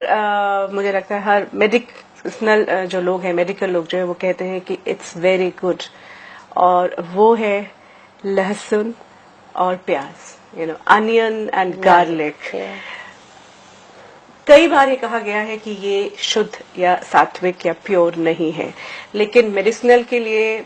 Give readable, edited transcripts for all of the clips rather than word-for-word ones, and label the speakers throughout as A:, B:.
A: मुझे लगता है हर मेडिसिनल जो लोग हैं, मेडिकल लोग जो है वो कहते हैं कि इट्स वेरी गुड, और वो है लहसुन और प्याज, अनियन एंड गार्लिक। कई बार ये कहा गया है कि ये शुद्ध या सात्विक या प्योर नहीं है, लेकिन मेडिसिनल के लिए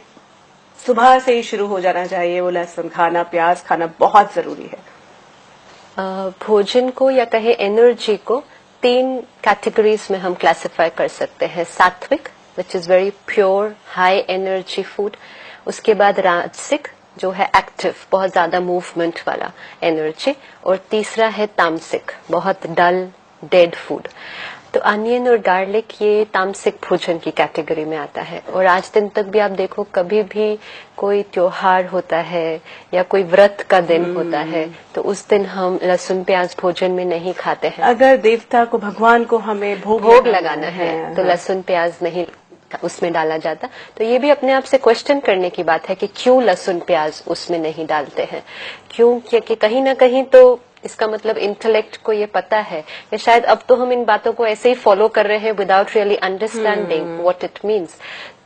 A: सुबह से ही शुरू हो जाना चाहिए। वो लहसुन खाना, प्याज खाना बहुत जरूरी है।
B: भोजन को या कहे एनर्जी को 3 कैटेगरीज में हम क्लासिफाई कर सकते हैं। सात्विक, which is very pure high energy food. उसके बाद राजसिक, जो है एक्टिव, बहुत ज्यादा मूवमेंट वाला एनर्जी। और तीसरा है तामसिक, बहुत डल डेड फूड। तो अनियन और गार्लिक ये तामसिक भोजन की कैटेगरी में आता है। और आज दिन तक भी आप देखो, कभी भी कोई त्योहार होता है या कोई व्रत का दिन होता है तो उस दिन हम लहसुन प्याज भोजन में नहीं खाते हैं।
A: अगर देवता को, भगवान को हमें भोग लगाना है
B: तो लहसुन प्याज नहीं उसमें डाला जाता। तो ये भी अपने आप से क्वेश्चन करने की बात है कि क्यों लहसुन प्याज उसमें नहीं डालते हैं। क्यों? क्योंकि कहीं ना कहीं तो इसका मतलब इंटेलेक्ट को ये पता है, या शायद अब तो हम इन बातों को ऐसे ही फॉलो कर रहे हैं without really understanding what it means.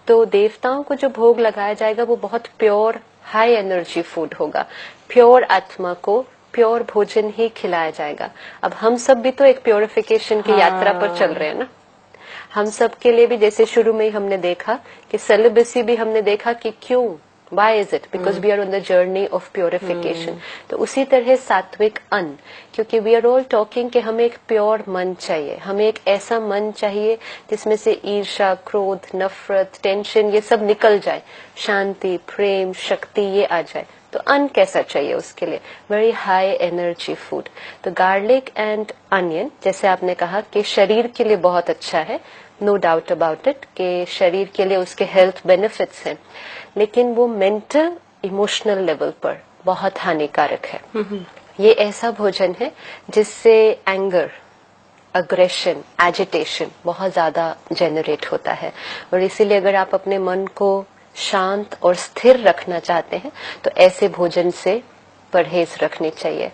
B: तो देवताओं को जो भोग लगाया जाएगा वो बहुत प्योर हाई एनर्जी फूड होगा। प्योर आत्मा को प्योर भोजन ही खिलाया जाएगा। अब हम सब भी तो एक प्योरिफिकेशन की यात्रा पर चल रहे हैं ना। हम सब के लिए भी, जैसे शुरू में ही हमने देखा कि सेलिबेसी भी हमने देखा कि क्यों, why is it? Because we are on the journey of purification. तो उसी तरह सात्विक अन्न, क्योंकि we are all talking कि हमें एक प्योर मन चाहिए, हमें एक ऐसा मन चाहिए जिसमें से ईर्ष्या, क्रोध, नफरत, टेंशन ये सब निकल जाए, शांति, प्रेम, शक्ति ये आ जाए। तो अन्न कैसा चाहिए उसके लिए? Very high energy food. तो गार्लिक एंड अनियन, जैसे आपने कहा कि शरीर के लिए बहुत अच्छा है, नो डाउट अबाउट इट कि शरीर के लिए उसके हेल्थ बेनिफिट्स हैं, लेकिन वो मेंटल इमोशनल लेवल पर बहुत हानिकारक है। ये ऐसा भोजन है जिससे एंगर, अग्रेशन, एजिटेशन बहुत ज्यादा जनरेट होता है। और इसीलिए अगर आप अपने मन को शांत और स्थिर रखना चाहते हैं तो ऐसे भोजन से परहेज रखनी चाहिए।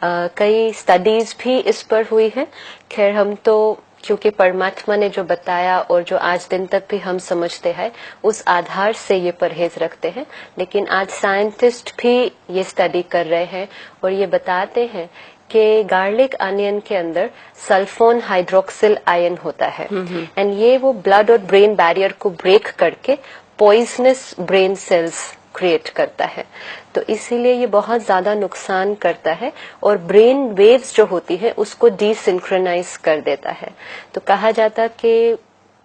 B: कई स्टडीज भी इस पर हुई है। खैर, हम तो क्योंकि परमात्मा ने जो बताया और जो आज दिन तक भी हम समझते हैं उस आधार से ये परहेज रखते हैं, लेकिन आज साइंटिस्ट भी ये स्टडी कर रहे हैं और ये बताते हैं कि गार्लिक अनियन के अंदर सल्फोन हाइड्रोक्सिल आयन होता है एंड ये वो ब्लड और ब्रेन बैरियर को ब्रेक करके पॉइजनस ब्रेन सेल्स क्रिएट करता है। तो इसीलिए ये बहुत ज्यादा नुकसान करता है और ब्रेन वेव्स जो होती है उसको डिसिंक्रोनाइज कर देता है। तो कहा जाता कि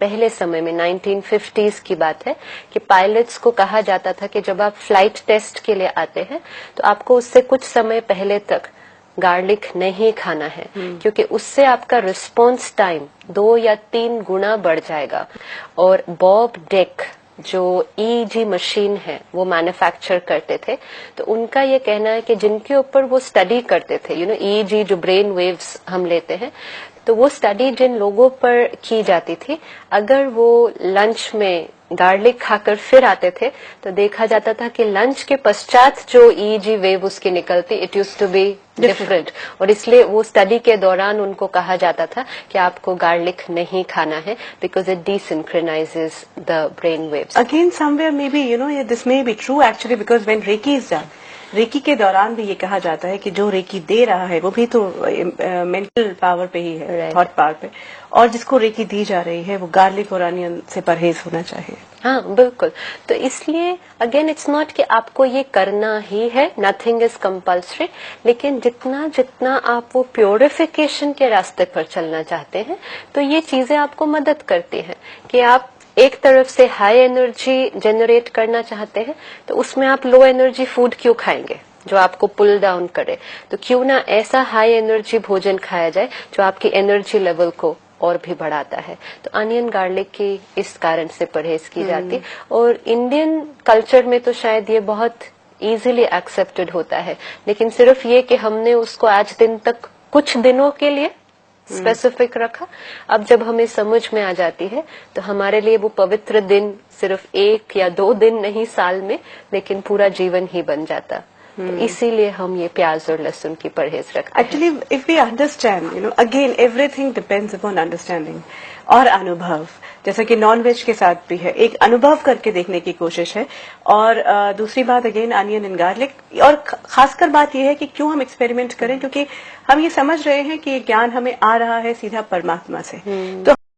B: पहले समय में 1950s की बात है कि पायलट्स को कहा जाता था कि जब आप फ्लाइट टेस्ट के लिए आते हैं तो आपको उससे कुछ समय पहले तक गार्लिक नहीं खाना है, क्योंकि उससे आपका रिस्पॉन्स टाइम 2 या 3 गुना बढ़ जाएगा। और बॉब डेक जो ईईजी मशीन है वो मैन्युफैक्चर करते थे, तो उनका ये कहना है कि जिनके ऊपर वो स्टडी करते थे, ईईजी जो ब्रेन वेव्स हम लेते हैं, तो वो स्टडी जिन लोगों पर की जाती थी, अगर वो लंच में गार्लिक खाकर फिर आते थे तो देखा जाता था कि लंच के पश्चात जो ईईजी वेव उसकी निकलती, it used to be different. और इसलिए वो स्टडी के दौरान उनको कहा जाता था कि आपको गार्लिक नहीं खाना है because it desynchronises the brain waves.
A: Again somewhere may be this may be true actually, because when reiki is done, reiki के दौरान भी ये कहा जाता है कि जो रेकी दे रहा है वो भी तो मेंटल पावर पे ही है, थॉट पावर पे, और जिसको रेकी दी जा रही है वो गार्लिक और अनियन से परहेज होना चाहिए।
B: हाँ, बिल्कुल। तो इसलिए अगेन इट्स नॉट कि आपको ये करना ही है, नथिंग इज कंपल्सरी, लेकिन जितना जितना आप वो प्योरिफिकेशन के रास्ते पर चलना चाहते हैं तो ये चीजें आपको मदद करती हैं कि आप एक तरफ से हाई एनर्जी जनरेट करना चाहते हैं तो उसमें आप लो एनर्जी फूड क्यों खाएंगे जो आपको पुल डाउन करे। तो क्यों ना ऐसा हाई एनर्जी भोजन खाया जाए जो आपकी एनर्जी लेवल को और भी बढ़ाता है। तो अनियन गार्लिक की इस कारण से परहेज की जाती। और इंडियन कल्चर में तो शायद ये बहुत इजीली एक्सेप्टेड होता है, लेकिन सिर्फ ये कि हमने उसको आज दिन तक कुछ दिनों के लिए स्पेसिफिक रखा। अब जब हमें समझ में आ जाती है तो हमारे लिए वो पवित्र दिन सिर्फ 1 या 2 दिन नहीं साल में, लेकिन पूरा जीवन ही बन जाता। तो इसीलिए हम ये प्याज और लहसुन की परहेज रखते हैं।
A: Actually if we understand again everything depends upon understanding और अनुभव। जैसा कि नॉन वेज के साथ भी है, एक अनुभव करके देखने की कोशिश है। और दूसरी बात अगेन अनियन एंड गार्लिक, और खासकर बात यह है कि क्यों हम एक्सपेरिमेंट करें, क्योंकि हम ये समझ रहे हैं कि ये ज्ञान हमें आ रहा है सीधा परमात्मा से। तो